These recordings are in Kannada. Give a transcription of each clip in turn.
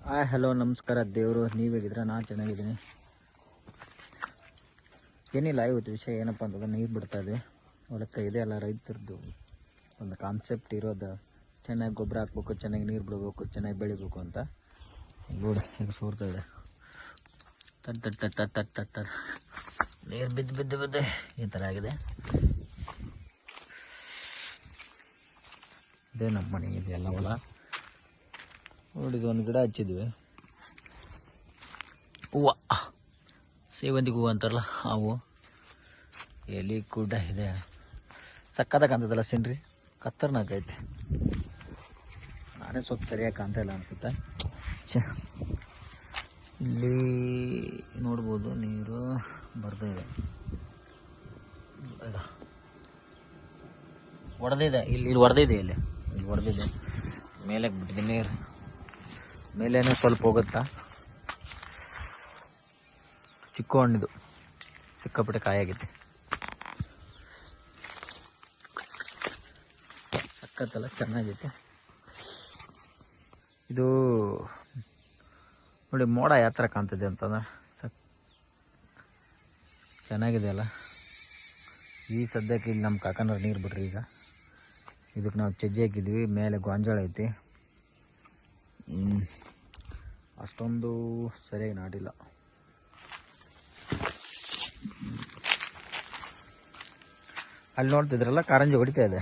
ಹಲೋ ನಮಸ್ಕಾರ ದೇವರು, ನೀವು ಹೇಗಿದ್ರೆ ನಾನು ಚೆನ್ನಾಗಿದ್ದೀನಿ. ಏನಿಲ್ಲ, ಇವತ್ತು ವಿಷಯ ಏನಪ್ಪ ಅಂತಂದ್ರೆ ನೀರು ಬಿಡ್ತಾ ಇದೆ ಹೊಲಕ್ಕೆ. ಇದೆ ಅಲ್ಲ ರೈತರದ್ದು ಒಂದು ಕಾನ್ಸೆಪ್ಟ್ ಇರೋದು, ಚೆನ್ನಾಗಿ ಗೊಬ್ಬರ ಹಾಕ್ಬೇಕು, ಚೆನ್ನಾಗಿ ನೀರು ಬಿಡಬೇಕು, ಚೆನ್ನಾಗಿ ಬೆಳಿಬೇಕು ಅಂತ. ಗೋಡ್ ಹೇಗೆ ಸೋರ್ತಾ ಇದೆ, ತಟ್ ನೀರು ಬಿದ್ದು ಈ ಥರ ಆಗಿದೆ. ಇದೇ ನಮ್ಮ ಮನೆ ಇದೆಯಲ್ಲ ಹೊಲ. ನೋಡಿದ್ದು ಒಂದು ಗಿಡ ಹಚ್ಚಿದ್ವಿ, ಹೂವು, ಸೇವಂತಿಗೆ ಹೂವು ಅಂತಾರಲ್ಲ ಆ ಹೂವು. ಎಲೆ ಕೂಡ ಇದೆ, ಸಕ್ಕತ್ತಾಗಿ ಕಾಣ್ತದಲ್ಲ ಸೀನ್ರಿ, ಖತರ್ನಾಕೈತೆ. ನಾನೇ ಸ್ವಲ್ಪ ಸರಿಯಾಗಿ ಕಾಣ್ತಾ ಇಲ್ಲ ಅನಿಸುತ್ತೆ. ಇಲ್ಲಿ ನೋಡ್ಬೋದು ನೀರು ಬರ್ತಾ ಇದೆ, ಹೊಡೆದಿದೆ, ಇಲ್ಲಿ ಹೊಡೆದಿದೆ, ಇಲ್ಲಿ ಹೊಡೆದಿದೆ. ಮೇಲೆ ಬಿಟ್ಟಿದೆ ನೀರು, ಮೇಲೇನೋ ಸ್ವಲ್ಪ ಹೋಗುತ್ತಾ. ಚಿಕ್ಕ ಹಣ್ಣಿದು ಸಿಕ್ಕಾಪಟ್ಟೆ ಕಾಯಾಗೈತೆ, ಸಕ್ಕತ್ತಲ್ಲ, ಚೆನ್ನಾಗೈತೆ. ಇದು ನೋಡಿ ಮೋಡ ಯಾವ ಥರ ಕಾಣ್ತಿದೆ ಅಂತಂದ್ರೆ ಚೆನ್ನಾಗಿದೆ ಅಲ್ಲ. ಈ ಸದ್ಯಕ್ಕೆ ಇಲ್ಲಿ ನಮ್ಮ ಕಾಕನವ್ರು ನೀರು ಬಿಡ್ರಿ. ಈಗ ಇದಕ್ಕೆ ನಾವು ಚಜ್ಜಿ ಹಾಕಿದ್ವಿ, ಮೇಲೆ ಗೋಂಜಾಳ ಐತಿ. ಅಷ್ಟೊಂದು ಸರಿಯಾಗಿ ನಾಟಿಲ್ಲ. ಅಲ್ಲಿ ನೋಡ್ತಿದ್ರಲ್ಲ ಕಾರಂಜಿ ಹೊಡಿತಾ ಇದೆ.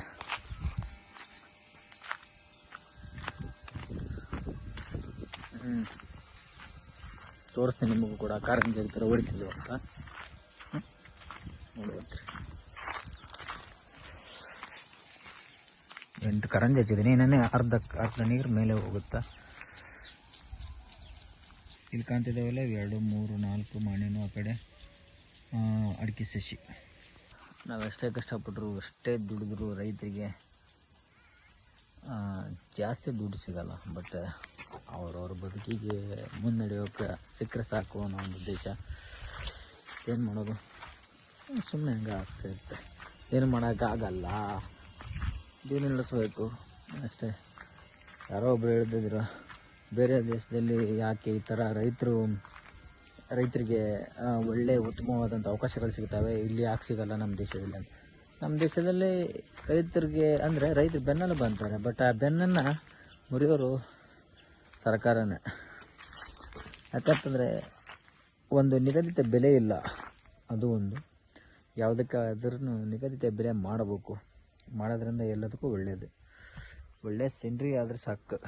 ತೋರಿಸ್ತೀನಿ ನಿಮಗೂ ಕೂಡ, ಕಾರಂಜಿ ಈ ಥರ ಹೊಡಿತಿದ್ವಿ ಅಂತ ನೋಡುವಂತ್ರಿ. 8 ಕಾರಂಜಿ ಹಚ್ಚಿದ್ದೀನಿ, ಇನ್ನೇ ಅರ್ಧ ನೀರು ಮೇಲೆ ಹೋಗುತ್ತಾ. ಇಲ್ಲಿ ಕಾಣ್ತಿದ್ದಾವಲ್ಲ 2, 3, 4 ಮಣ್ಣು, ಆ ಕಡೆ ಅಡಿಕೆ ಸಸಿ. ನಾವು ಎಷ್ಟೇ ಕಷ್ಟಪಟ್ಟರು, ಎಷ್ಟೇ ದುಡಿದ್ರು ರೈತರಿಗೆ ಜಾಸ್ತಿ ದುಡ್ಡು ಸಿಗಲ್ಲ. ಬಟ್ ಅವ್ರವ್ರ ಬದುಕಿಗೆ ಮುನ್ನಡೆಯೋಕೆ ಸಿಕ್ಕರೆ ಸಾಕು ಅನ್ನೋ ಒಂದು ಉದ್ದೇಶ. ಏನು ಮಾಡೋದು, ಸುಮ್ಮನೆ ಹಂಗೆ ಆಗ್ತಾಯಿರುತ್ತೆ. ಏನು ಮಾಡೋಕ್ಕಾಗಲ್ಲ, ಜೀವನ ನಡೆಸಬೇಕು ಅಷ್ಟೇ. ಯಾರೋ ಒಬ್ರು ಹೇಳ್ತಿದ್ರು, ಬೇರೆ ದೇಶದಲ್ಲಿ ಯಾಕೆ ಈ ಥರ ರೈತರಿಗೆ ಒಳ್ಳೆ ಉತ್ತಮವಾದಂಥ ಅವಕಾಶಗಳು ಸಿಗ್ತವೆ, ಇಲ್ಲಿ ಯಾಕೆ ಸಿಗಲ್ಲ ನಮ್ಮ ದೇಶದಲ್ಲಿ ಅಂತ. ನಮ್ಮ ದೇಶದಲ್ಲಿ ರೈತರಿಗೆ ಅಂದರೆ ರೈತರು ಬೆನ್ನೆಲುಬು ಅಂತಾರೆ, ಬಟ್ ಆ ಬೆನ್ನನ್ನು ಮುರಿಯೋರು ಸರ್ಕಾರನೇ. ಯಾಕಂತಂದರೆ ಒಂದು ನಿಗದಿತ ಬೆಲೆ ಇಲ್ಲ, ಅದು ಒಂದು. ಯಾವುದಕ್ಕಾದ್ರೂ ನಿಗದಿತ ಬೆಲೆ ಮಾಡಬೇಕು, ಮಾಡೋದ್ರಿಂದ ಎಲ್ಲದಕ್ಕೂ ಒಳ್ಳೆಯದು. ಒಳ್ಳೆಯ ಸಿನ್ರಿ ಆದರೆ ಸಾಕು.